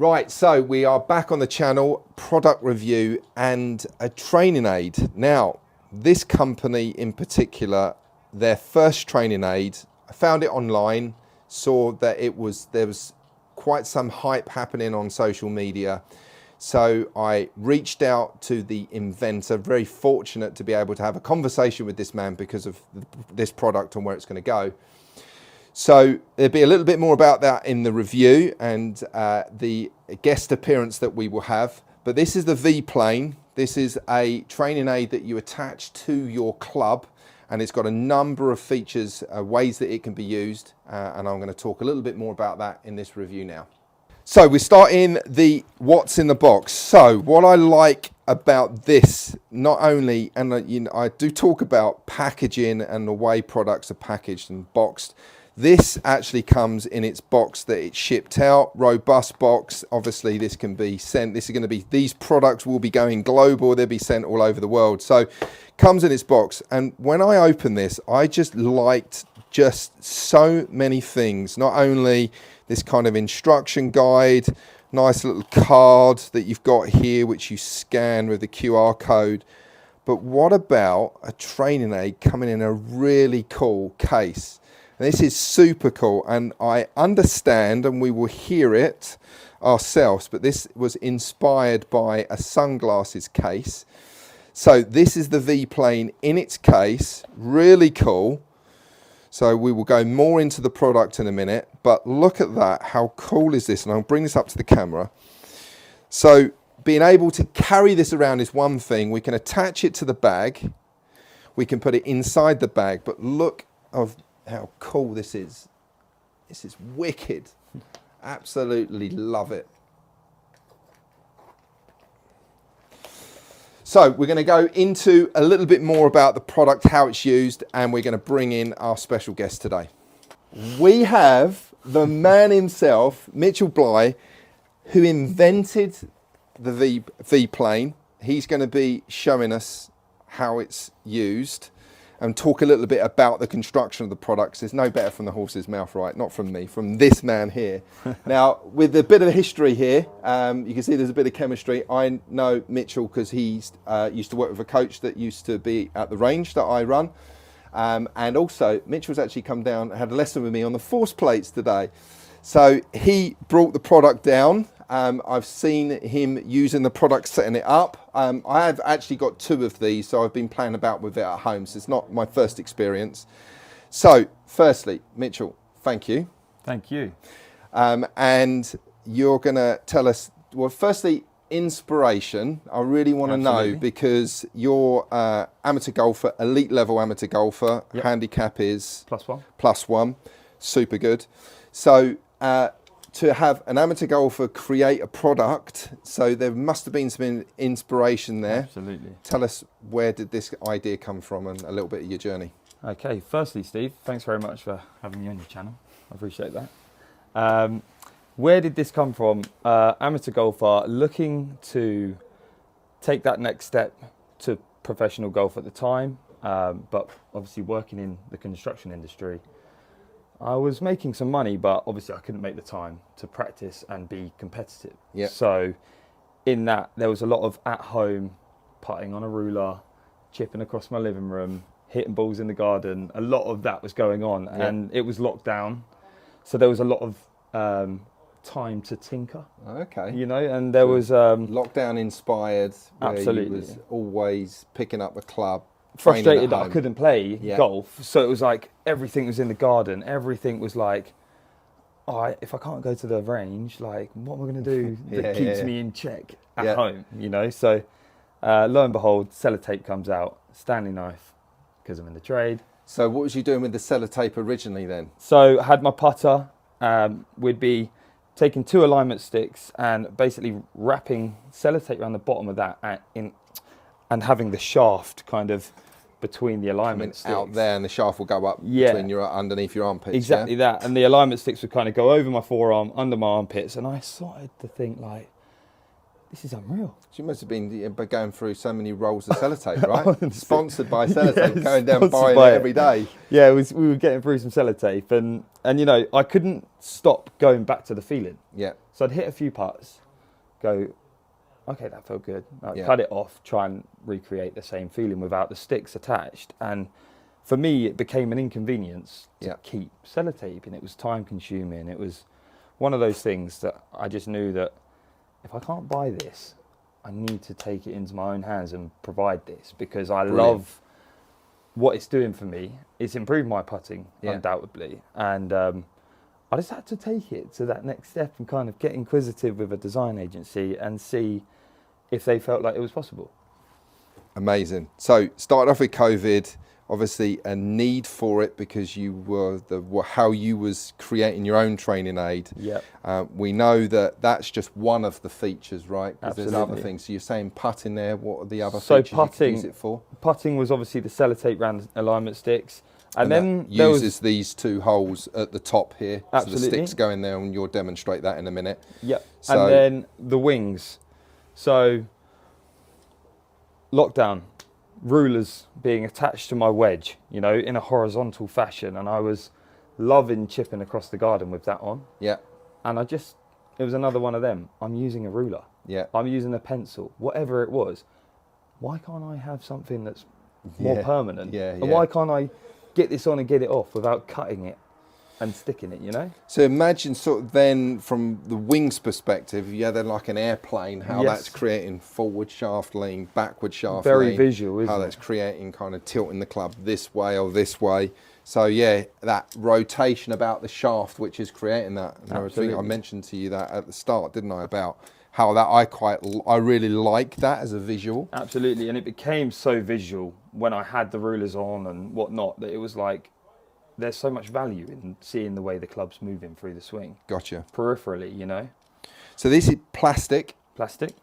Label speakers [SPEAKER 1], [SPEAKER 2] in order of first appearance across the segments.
[SPEAKER 1] Right, so we are back on the channel, product review and a training aid. Now, this company in particular, their first training aid, I found it online, saw that there was quite some hype happening on social media. So I reached out to the inventor, very fortunate to be able to have a conversation with this man because of this product and where it's going to go. So there'll be a little bit more about that in the review and the guest appearance that we will have. But this is the V-Plane. This is a training aid that you attach to your club, and it's got a number of features, ways that it can be used. And I'm going to talk a little bit more about that in this review now. So we start in the what's in the box. So what I like about this, not only, and you know, I do talk about packaging and the way products are packaged and boxed. This actually comes in its box that it's shipped out, robust box. Obviously this can be sent, these products will be going global, they'll be sent all over the world. So comes in its box, and when I open this, I just liked just so many things. Not only this kind of instruction guide, nice little card that you've got here, which you scan with the QR code, but what about a training aid coming in a really cool case? This is super cool, and I understand, and we will hear it ourselves, but this was inspired by a sunglasses case. So this is the V-Plane in its case, really cool. So we will go more into the product in a minute, but look at that, how cool is this? And I'll bring this up to the camera. So being able to carry this around is one thing. We can attach it to the bag. We can put it inside the bag, but look of how cool this is. This is wicked. Absolutely love it. So we're going to go into a little bit more about the product, how it's used, and we're going to bring in our special guest today. We have the man himself, Mitchell Bligh, who invented the V-Plane. He's going to be showing us how it's used and talk a little bit about the construction of the products. There's no better from the horse's mouth, right? Not from me, from this man here. Now, with a bit of history here, you can see there's a bit of chemistry. I know Mitchell because he's used to work with a coach that used to be at the range that I run. And also, Mitchell's actually come down and had a lesson with me on the force plates today. So he brought the product down. I've seen him using the product, setting it up. I have actually got 2 of these, so I've been playing about with it at home, so it's not my first experience. So, firstly, Mitchell, thank you.
[SPEAKER 2] Thank you.
[SPEAKER 1] And you're going to tell us, well, firstly, inspiration. I really want to know, because you're amateur golfer, elite level amateur golfer. Yep. Handicap is +1. Super good. So, to have an amateur golfer create a product, so there must have been some inspiration there.
[SPEAKER 2] Absolutely.
[SPEAKER 1] Tell us, where did this idea come from, and a little bit of your journey.
[SPEAKER 2] Okay, firstly, Steve, thanks very much for having me on your channel. I appreciate that. Where did this come from? Amateur golfer looking to take that next step to professional golf at the time, but obviously working in the construction industry. I was making some money, but obviously I couldn't make the time to practice and be competitive.
[SPEAKER 1] Yep.
[SPEAKER 2] So in that, there was a lot of at-home putting on a ruler, chipping across my living room, hitting balls in the garden. A lot of that was going on. Yep. And it was locked down. So there was a lot of time to tinker. Okay. You know, and there was...
[SPEAKER 1] lockdown inspired.
[SPEAKER 2] Absolutely.
[SPEAKER 1] You was always picking up the club.
[SPEAKER 2] Frustrated that I couldn't play golf, so it was like everything was in the garden. Everything was like, oh, if I can't go to the range, like, what am I going to do that keeps me in check at home? You know. So lo and behold, sellotape comes out, Stanley knife, because I'm in the trade.
[SPEAKER 1] So what was you doing with the sellotape originally then?
[SPEAKER 2] So I had my putter. We'd be taking 2 alignment sticks and basically wrapping sellotape around the bottom of that and having the shaft kind of between the alignment sticks.
[SPEAKER 1] Out there, and the shaft will go up between underneath your armpits.
[SPEAKER 2] Exactly that. And the alignment sticks would kind of go over my forearm, under my armpits. And I started to think, like, this is unreal.
[SPEAKER 1] So you must have been going through so many rolls of sellotape, right? Sponsored by sellotape, going down buying it every day.
[SPEAKER 2] Yeah, we were getting through some sellotape, and you know, I couldn't stop going back to the feeling.
[SPEAKER 1] Yeah.
[SPEAKER 2] So I'd hit a few putts, go, okay, that felt good. I'd
[SPEAKER 1] Yeah.
[SPEAKER 2] cut it off, try and recreate the same feeling without the sticks attached. And for me, it became an inconvenience to keep sellotaping. It was time consuming. It was one of those things that I just knew that if I can't buy this, I need to take it into my own hands and provide this, because I love what it's doing for me. It's improved my putting, undoubtedly. And I just had to take it to that next step and kind of get inquisitive with a design agency and see if they felt like it was possible.
[SPEAKER 1] Amazing. So started off with COVID, obviously a need for it because you were how you was creating your own training aid.
[SPEAKER 2] Yeah.
[SPEAKER 1] We know that that's just one of the features, right? Because there's other
[SPEAKER 2] Absolutely.
[SPEAKER 1] things. So you're saying putting there. What are the other
[SPEAKER 2] So
[SPEAKER 1] features you could use it for?
[SPEAKER 2] Putting was obviously the sellotape round alignment sticks, and then
[SPEAKER 1] that
[SPEAKER 2] there
[SPEAKER 1] uses these two holes at the top here.
[SPEAKER 2] Absolutely.
[SPEAKER 1] So the sticks go in there, and you'll demonstrate that in a minute.
[SPEAKER 2] Yep.
[SPEAKER 1] So,
[SPEAKER 2] and then the wings. So lockdown, rulers being attached to my wedge, you know, in a horizontal fashion, and I was loving chipping across the garden with that on.
[SPEAKER 1] Yeah.
[SPEAKER 2] And it was another one of them. I'm using a ruler.
[SPEAKER 1] Yeah.
[SPEAKER 2] I'm using a pencil, whatever it was. Why can't I have something that's more permanent?
[SPEAKER 1] Yeah.
[SPEAKER 2] And why can't I get this on and get it off without cutting it and sticking it, you know?
[SPEAKER 1] So imagine sort of then from the wings perspective, you had like an airplane, how that's creating forward shaft lean, backward shaft lean.
[SPEAKER 2] Very visual, isn't
[SPEAKER 1] how
[SPEAKER 2] it?
[SPEAKER 1] that's creating kind of tilting the club this way or this way. So yeah, that rotation about the shaft, which is creating that. And I think I mentioned to you that at the start, didn't I, about how that I really like that as a visual.
[SPEAKER 2] Absolutely, and it became so visual when I had the rulers on and whatnot that it was like, there's so much value in seeing the way the club's moving through the swing.
[SPEAKER 1] Gotcha.
[SPEAKER 2] Peripherally, you know.
[SPEAKER 1] So this is plastic.
[SPEAKER 2] Plastic.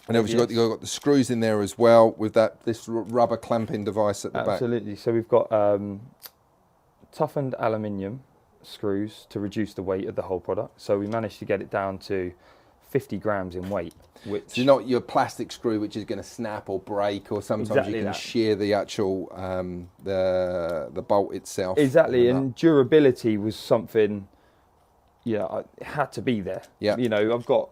[SPEAKER 1] And obviously you've got the screws in there as well with this rubber clamping device at the back.
[SPEAKER 2] Absolutely. So we've got toughened aluminium screws to reduce the weight of the whole product. So we managed to get it down to 50 grams in weight, which
[SPEAKER 1] so not your plastic screw which is going to snap or break, or sometimes you can shear the actual the bolt itself.
[SPEAKER 2] Exactly, and durability was something, it had to be there.
[SPEAKER 1] Yeah.
[SPEAKER 2] You know,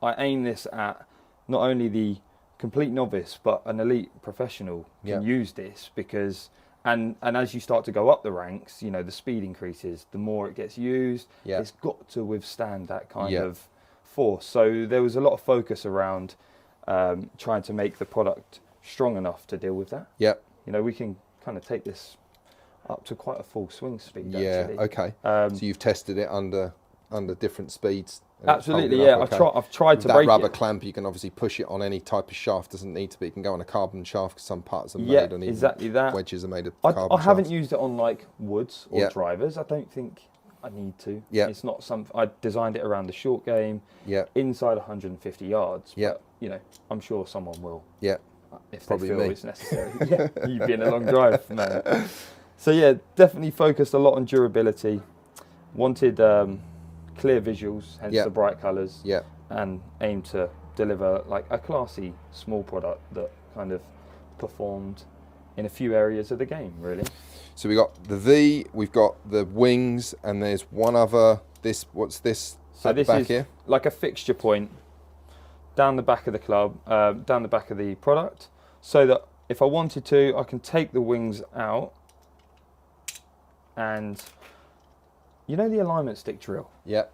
[SPEAKER 2] I aim this at not only the complete novice but an elite professional can use this, because and as you start to go up the ranks, you know, the speed increases, the more it gets used. It's got to withstand that kind of force. So there was a lot of focus around trying to make the product strong enough to deal with that.
[SPEAKER 1] Yeah.
[SPEAKER 2] You know, we can kind of take this up to quite a full swing speed.
[SPEAKER 1] Yeah.
[SPEAKER 2] Actually.
[SPEAKER 1] Okay. So you've tested it under different speeds.
[SPEAKER 2] Absolutely. Yeah. I've tried to
[SPEAKER 1] that
[SPEAKER 2] break
[SPEAKER 1] rubber
[SPEAKER 2] it.
[SPEAKER 1] clamp. You can obviously push it on any type of shaft. Doesn't need to be. It can go on a carbon shaft because some parts are made on
[SPEAKER 2] exactly that.
[SPEAKER 1] wedges are made of carbon.
[SPEAKER 2] I haven't used it on like woods or drivers. I don't think I need to.
[SPEAKER 1] Yeah.
[SPEAKER 2] It's not something. I designed it around the short game.
[SPEAKER 1] Yeah.
[SPEAKER 2] Inside 150 yards.
[SPEAKER 1] Yeah.
[SPEAKER 2] But, you know, I'm sure someone will.
[SPEAKER 1] Yeah.
[SPEAKER 2] If
[SPEAKER 1] Probably
[SPEAKER 2] they feel
[SPEAKER 1] me.
[SPEAKER 2] it's necessary. Yeah. You've been a long drive, man. So yeah, definitely focused a lot on durability. Wanted clear visuals, hence the bright colours.
[SPEAKER 1] Yeah.
[SPEAKER 2] And aim to deliver like a classy small product that kind of performed in a few areas of the game, really.
[SPEAKER 1] So we got the V, we've got the wings, and there's one other. What's this?
[SPEAKER 2] So
[SPEAKER 1] at the
[SPEAKER 2] this
[SPEAKER 1] back
[SPEAKER 2] is
[SPEAKER 1] here?
[SPEAKER 2] like a fixture point down the back of the club, down the back of the product, so that if I wanted to, I can take the wings out, and you know the alignment stick drill.
[SPEAKER 1] Yeah.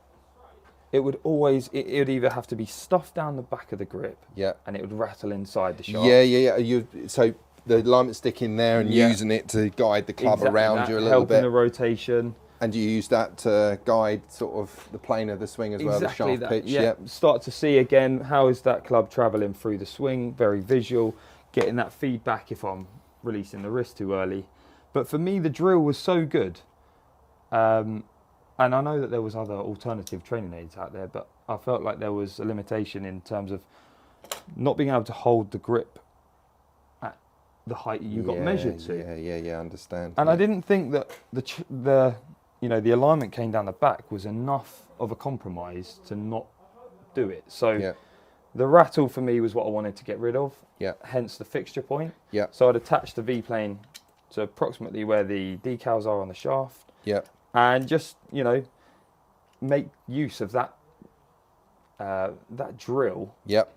[SPEAKER 2] It would always, it would either have to be stuffed down the back of the grip,
[SPEAKER 1] Yeah.
[SPEAKER 2] and it would rattle inside the shaft.
[SPEAKER 1] Yeah. So the alignment stick in there and using it to guide the club around you a little bit.
[SPEAKER 2] Helping the rotation.
[SPEAKER 1] And you use that to guide sort of the plane of the swing as well, the shaft pitch.
[SPEAKER 2] Yeah. Start to see again, how is that club travelling through the swing, very visual, getting that feedback if I'm releasing the wrist too early. But for me, the drill was so good. And I know that there was other alternative training aids out there, but I felt like there was a limitation in terms of not being able to hold the grip at the height you got measured to.
[SPEAKER 1] Yeah, I understand.
[SPEAKER 2] And I didn't think that the alignment came down the back was enough of a compromise to not do it. So The rattle for me was what I wanted to get rid of.
[SPEAKER 1] Yeah.
[SPEAKER 2] Hence the fixture point.
[SPEAKER 1] Yeah.
[SPEAKER 2] So I'd attach the V-plane to approximately where the decals are on the shaft.
[SPEAKER 1] Yeah.
[SPEAKER 2] And just, you know, make use of that that drill.
[SPEAKER 1] Yep.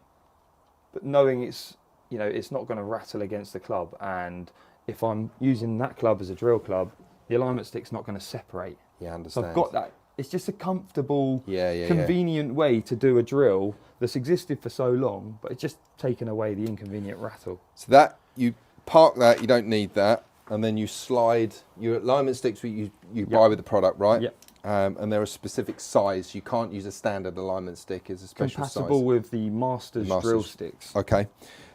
[SPEAKER 2] But knowing it's, you know, it's not going to rattle against the club. And if I'm using that club as a drill club, the alignment stick's not going to separate.
[SPEAKER 1] Yeah, I
[SPEAKER 2] So
[SPEAKER 1] understand.
[SPEAKER 2] I've got that. It's just a comfortable,
[SPEAKER 1] Yeah.
[SPEAKER 2] convenient way to do a drill that's existed for so long, but it's just taken away the inconvenient rattle.
[SPEAKER 1] So that, you park that, you don't need that, and then you slide your alignment sticks you buy with the product, right?
[SPEAKER 2] Yep.
[SPEAKER 1] And they're a specific size. You can't use a standard alignment stick. It's a special size.
[SPEAKER 2] Compatible with the Masters drill sticks.
[SPEAKER 1] Okay.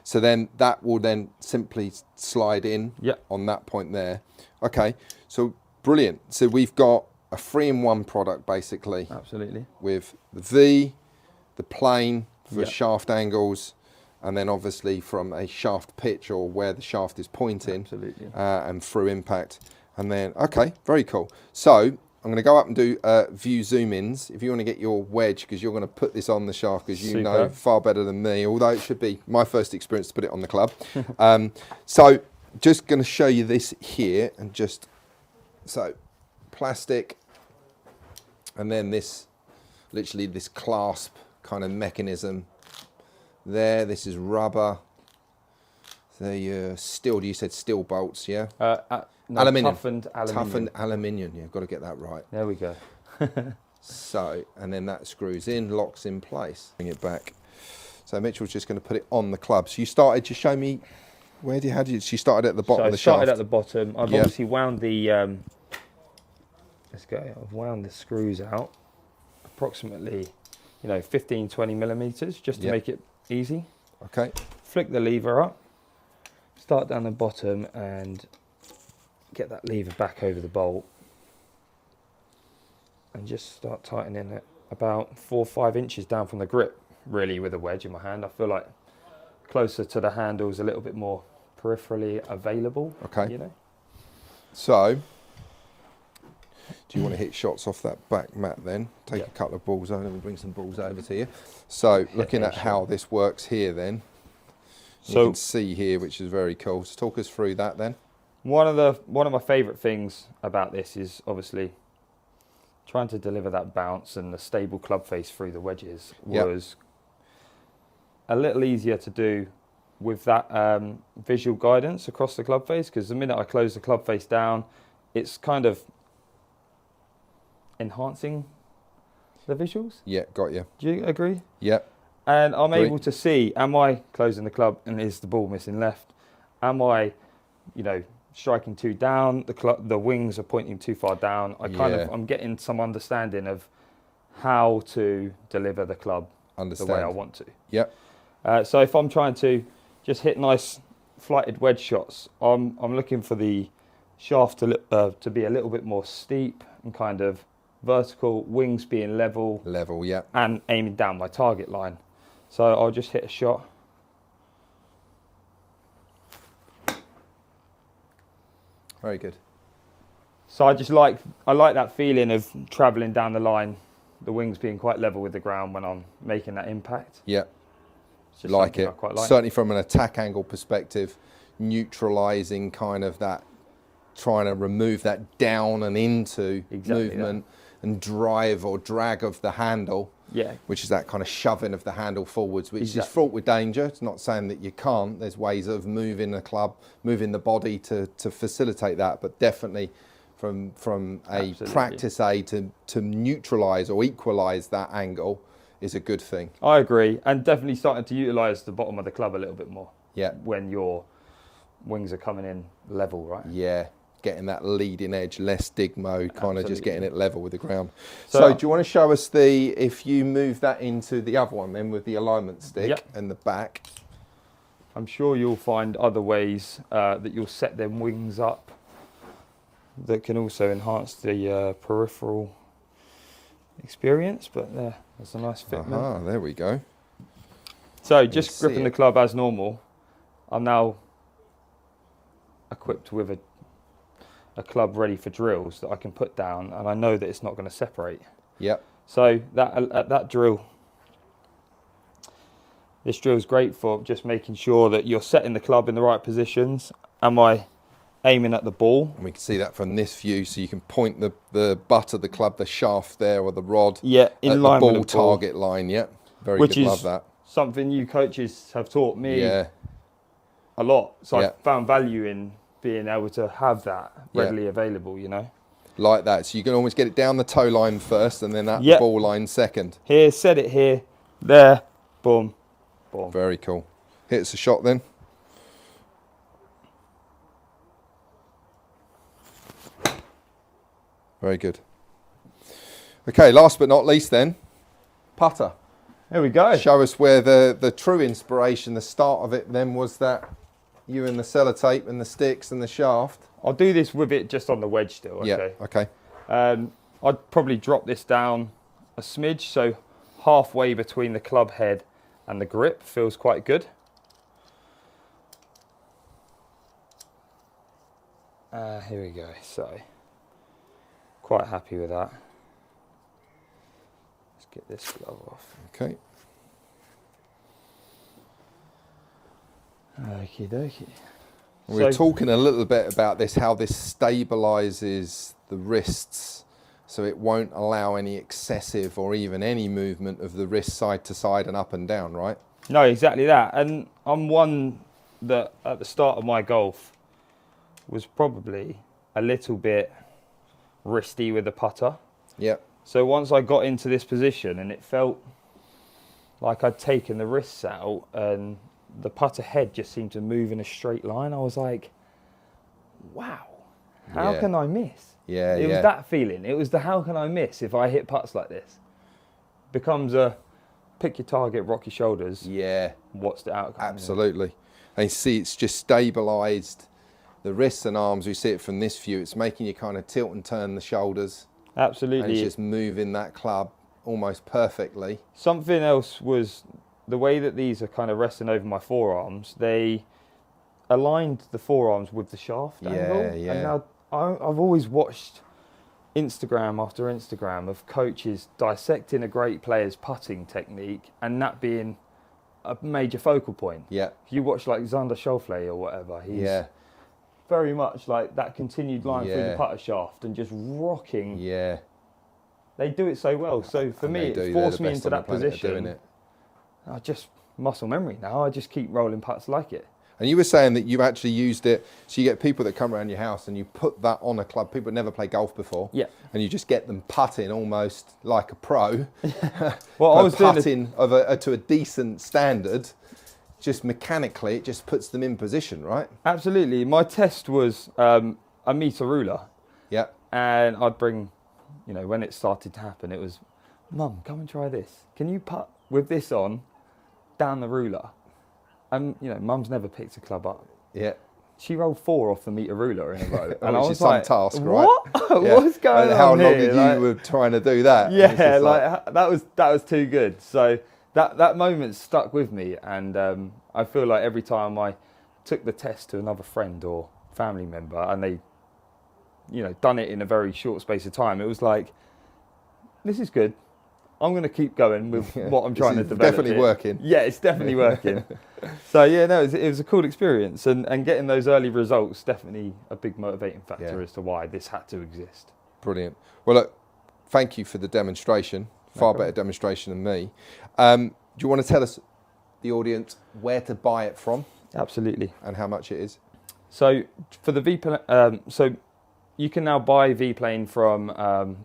[SPEAKER 1] So then that will then simply slide in
[SPEAKER 2] Yep.
[SPEAKER 1] on that point there. Okay. So brilliant. So we've got a 3-in-1 product basically
[SPEAKER 2] Absolutely.
[SPEAKER 1] with the V, the plane for
[SPEAKER 2] Yep.
[SPEAKER 1] shaft angles, and then obviously from a shaft pitch or where the shaft is pointing.
[SPEAKER 2] Absolutely.
[SPEAKER 1] And through impact. And then, okay, very cool. So I'm going to go up and do view zoom-ins. If you want to get your wedge, because you're going to put this on the shaft, because you know
[SPEAKER 2] Super.
[SPEAKER 1] far better than me, although it should be my first experience to put it on the club. So just going to show you this here, and just, so plastic, and then this, literally this clasp kind of mechanism there. This is rubber. The steel, you said steel bolts, yeah?
[SPEAKER 2] No,
[SPEAKER 1] Aluminium.
[SPEAKER 2] Toughened aluminium.
[SPEAKER 1] Toughened aluminium, yeah, got to get that right.
[SPEAKER 2] There we go.
[SPEAKER 1] So, and then that screws in, locks in place. Bring it back. So Mitchell's just going to put it on the club. So you started to show me, she started at the bottom of the
[SPEAKER 2] So I started
[SPEAKER 1] shaft.
[SPEAKER 2] at the bottom. I've
[SPEAKER 1] Yeah.
[SPEAKER 2] obviously wound the, let's go, I've wound the screws out approximately, 15, 20 millimeters, just to
[SPEAKER 1] Yeah.
[SPEAKER 2] make it easy.
[SPEAKER 1] Okay.
[SPEAKER 2] Flick the lever up, start down the bottom and get that lever back over the bolt. And just start tightening it about 4 or 5 inches down from the grip, really, with a wedge in my hand. I feel like closer to the handles, a little bit more peripherally available.
[SPEAKER 1] Okay. So, do you want to hit shots off that back mat then? Take a couple of balls over, we'll bring some balls over to you. So, looking at how this works here then, you can see here, which is very cool. So talk us through that then.
[SPEAKER 2] One of my favourite things about this is obviously trying to deliver that bounce and the stable club face through the wedges was a little easier to do with that visual guidance across the club face, because the minute I close the club face down, it's kind of enhancing the visuals.
[SPEAKER 1] Yeah, got you.
[SPEAKER 2] Do you agree?
[SPEAKER 1] Yeah.
[SPEAKER 2] And I'm
[SPEAKER 1] Agree.
[SPEAKER 2] able to see, am I closing the club and is the ball missing left? Am I, striking too down? The wings are pointing too far down. I'm getting some understanding of how to deliver the club the way I want to.
[SPEAKER 1] Yep.
[SPEAKER 2] So if I'm trying to just hit nice flighted wedge shots, I'm looking for the shaft to be a little bit more steep and kind of vertical, wings being level.
[SPEAKER 1] Level, yeah.
[SPEAKER 2] And aiming down my target line. So I'll just hit a shot.
[SPEAKER 1] Very good.
[SPEAKER 2] So I like that feeling of travelling down the line, the wings being quite level with the ground when I'm making that impact.
[SPEAKER 1] Yeah.
[SPEAKER 2] It's just
[SPEAKER 1] Like
[SPEAKER 2] something
[SPEAKER 1] it.
[SPEAKER 2] I quite like.
[SPEAKER 1] Certainly from an attack angle perspective, neutralising kind of that, trying to remove that down and into movement and drive or drag of the handle.
[SPEAKER 2] Yeah.
[SPEAKER 1] Which is that kind of shoving of the handle forwards, which is fraught with danger. It's not saying that you can't. There's ways of moving the club, moving the body to facilitate that, but definitely from a practice aid to neutralise or equalise that angle is a good thing.
[SPEAKER 2] I agree, and definitely starting to utilise the bottom of the club a little bit more.
[SPEAKER 1] Yeah.
[SPEAKER 2] When your wings are coming in level, right?
[SPEAKER 1] Yeah. Getting that leading edge, less dig mode, kind of just getting it level with the ground. So do you want to show us if you move that into the other one then with the alignment stick and the back?
[SPEAKER 2] I'm sure you'll find other ways that you'll set them wings up that can also enhance the peripheral experience, but that's a nice fitment.
[SPEAKER 1] There we go.
[SPEAKER 2] So just gripping the club as normal, I'm now equipped with a club ready for drills that I can put down, and I know that it's not going to separate.
[SPEAKER 1] Yep.
[SPEAKER 2] So that drill, This drill's great for just making sure that you're setting the club in the right positions. Am I aiming at the ball?
[SPEAKER 1] And we can see that from this view, so you can point the butt of the club, the shaft there, or the rod,
[SPEAKER 2] Yeah, in
[SPEAKER 1] at
[SPEAKER 2] line
[SPEAKER 1] the
[SPEAKER 2] with
[SPEAKER 1] ball
[SPEAKER 2] the ball.
[SPEAKER 1] target line. Yeah, very
[SPEAKER 2] Which
[SPEAKER 1] good.
[SPEAKER 2] is
[SPEAKER 1] Love that.
[SPEAKER 2] something you coaches have taught me
[SPEAKER 1] Yeah,
[SPEAKER 2] a lot. So
[SPEAKER 1] Yeah.
[SPEAKER 2] I found value in being able to have that readily available, you know.
[SPEAKER 1] like that. So you can almost get it down the toe line first, and then at
[SPEAKER 2] Yep.
[SPEAKER 1] the ball line second.
[SPEAKER 2] Here, set it here, there, boom, boom.
[SPEAKER 1] Very cool. Hits a shot then. Very good. Okay, last but not least then, putter.
[SPEAKER 2] There we go.
[SPEAKER 1] Show us where the true inspiration, the start of it then was that you and the sellotape and the sticks and the shaft.
[SPEAKER 2] I'll do this with it just on the wedge still, okay?
[SPEAKER 1] Yeah, okay.
[SPEAKER 2] I'd probably drop this down a smidge, so halfway between the club head and the grip feels quite good. Here we go, so quite happy with that. Let's get this glove off.
[SPEAKER 1] Okay.
[SPEAKER 2] Okie dokie.
[SPEAKER 1] We were talking a little bit about this, how this stabilizes the wrists so it won't allow any excessive or even any movement of the wrist side to side and up and down, right?
[SPEAKER 2] No, exactly that. And I'm one that at the start of my golf was probably a little bit wristy with the putter.
[SPEAKER 1] Yeah.
[SPEAKER 2] So once I got into this position and it felt like I'd taken the wrists out and the putter head just seemed to move in a straight line, I was like, wow, how can I miss?
[SPEAKER 1] Yeah,
[SPEAKER 2] It was that feeling. It was the how can I miss if I hit putts like this? Becomes a pick your target, rock your shoulders.
[SPEAKER 1] Yeah.
[SPEAKER 2] What's the outcome?
[SPEAKER 1] Absolutely. And you see it's just stabilized the wrists and arms. We see it from this view. It's making you kind of tilt and turn the shoulders.
[SPEAKER 2] Absolutely.
[SPEAKER 1] And it's just moving that club almost perfectly.
[SPEAKER 2] Something else was the way that these are kind of resting over my forearms. They aligned the forearms with the shaft angle.
[SPEAKER 1] Yeah.
[SPEAKER 2] And now I've always watched Instagram after Instagram of coaches dissecting a great player's putting technique and that being a major focal point.
[SPEAKER 1] Yeah.
[SPEAKER 2] If you watch like Xander Schauffele or whatever, he's very much like that continued line through the putter shaft and just rocking.
[SPEAKER 1] Yeah.
[SPEAKER 2] They do it so well. So for me, it forced me into that position. I just muscle memory now. I just keep rolling putts like it.
[SPEAKER 1] And you were saying that you actually used it, so you get people that come around your house and you put that on a club. People never played golf before.
[SPEAKER 2] Yeah.
[SPEAKER 1] And you just get them putting almost like a pro.
[SPEAKER 2] Well, I was
[SPEAKER 1] putting to a decent standard. Just mechanically, it just puts them in position, right?
[SPEAKER 2] Absolutely. My test was a meter ruler.
[SPEAKER 1] Yeah.
[SPEAKER 2] And I'd bring, when it started to happen, it was, Mum, come and try this. Can you putt with this on down the ruler? And, Mum's never picked a club up.
[SPEAKER 1] Yeah.
[SPEAKER 2] She rolled 4 off the meter ruler in a row. And I was
[SPEAKER 1] some
[SPEAKER 2] like,
[SPEAKER 1] task, right?
[SPEAKER 2] What?
[SPEAKER 1] Yeah.
[SPEAKER 2] What's going on
[SPEAKER 1] How long
[SPEAKER 2] here?
[SPEAKER 1] did you were trying to do that?
[SPEAKER 2] Yeah, that was too good. So that moment stuck with me. And I feel like every time I took the test to another friend or family member and they, done it in a very short space of time, it was like, this is good. I'm going to keep going with what I'm trying to develop.
[SPEAKER 1] Definitely working.
[SPEAKER 2] Yeah, it's definitely working. So it was a cool experience, and getting those early results definitely a big motivating factor as to why this had to exist.
[SPEAKER 1] Brilliant. Well, look, thank you for the demonstration. Far better demonstration than me. Do you want to tell us, the audience, where to buy it from?
[SPEAKER 2] Absolutely.
[SPEAKER 1] And how much it is?
[SPEAKER 2] So for the V-Plane, so you can now buy V-Plane from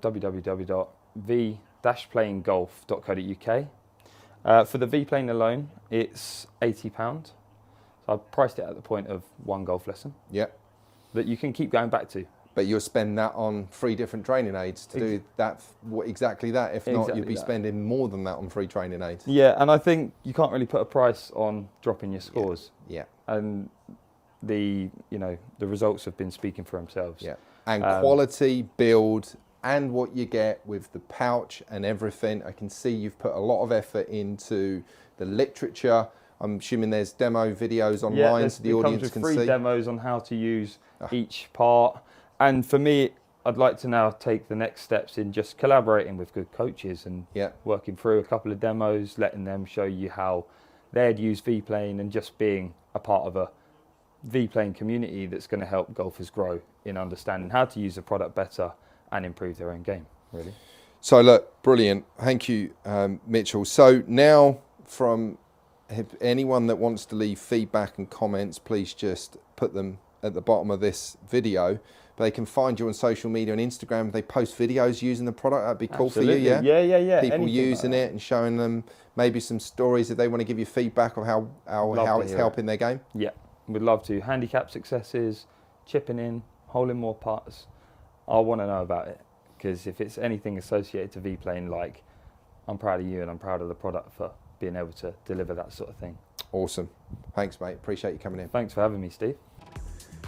[SPEAKER 2] www.v-planegolf.co.uk. For the V-Plane alone, it's £80. So I priced it at the point of one golf lesson.
[SPEAKER 1] Yeah.
[SPEAKER 2] That you can keep going back to.
[SPEAKER 1] But you'll spend that on 3 different training aids to do that, exactly that. If not, you'd be spending more than that on 3 training aids.
[SPEAKER 2] Yeah, and I think you can't really put a price on dropping your scores.
[SPEAKER 1] Yeah.
[SPEAKER 2] And the results have been speaking for themselves.
[SPEAKER 1] Yeah. And quality, build, and what you get with the pouch and everything. I can see you've put a lot of effort into the literature. I'm assuming there's demo videos online so the audience can see.
[SPEAKER 2] Free demos on how to use each part. And for me, I'd like to now take the next steps in just collaborating with good coaches and working through a couple of demos, letting them show you how they'd use V-Plane and just being a part of a V-Plane community that's going to help golfers grow in understanding how to use the product better and improve their own game, really.
[SPEAKER 1] So look, brilliant. Thank you, Mitchell. So now from anyone that wants to leave feedback and comments, please just put them at the bottom of this video. But they can find you on social media and Instagram. They post videos using the product. That'd be cool
[SPEAKER 2] Absolutely.
[SPEAKER 1] for you, yeah?
[SPEAKER 2] Yeah.
[SPEAKER 1] People
[SPEAKER 2] Anything
[SPEAKER 1] using
[SPEAKER 2] like
[SPEAKER 1] it and showing them maybe some stories if they want to give you feedback of how it's helping their game.
[SPEAKER 2] Yeah, we'd love to. Handicap successes, chipping in, holding more putts. I want to know about it, because if it's anything associated to V-Plane, like, I'm proud of you and I'm proud of the product for being able to deliver that sort of thing.
[SPEAKER 1] Awesome. Thanks, mate. Appreciate you coming in.
[SPEAKER 2] Thanks for having me, Steve.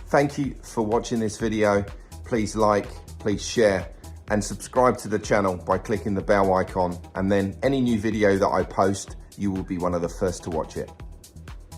[SPEAKER 1] Thank you for watching this video. Please like, please share, and subscribe to the channel by clicking the bell icon. And then any new video that I post, you will be one of the first to watch it.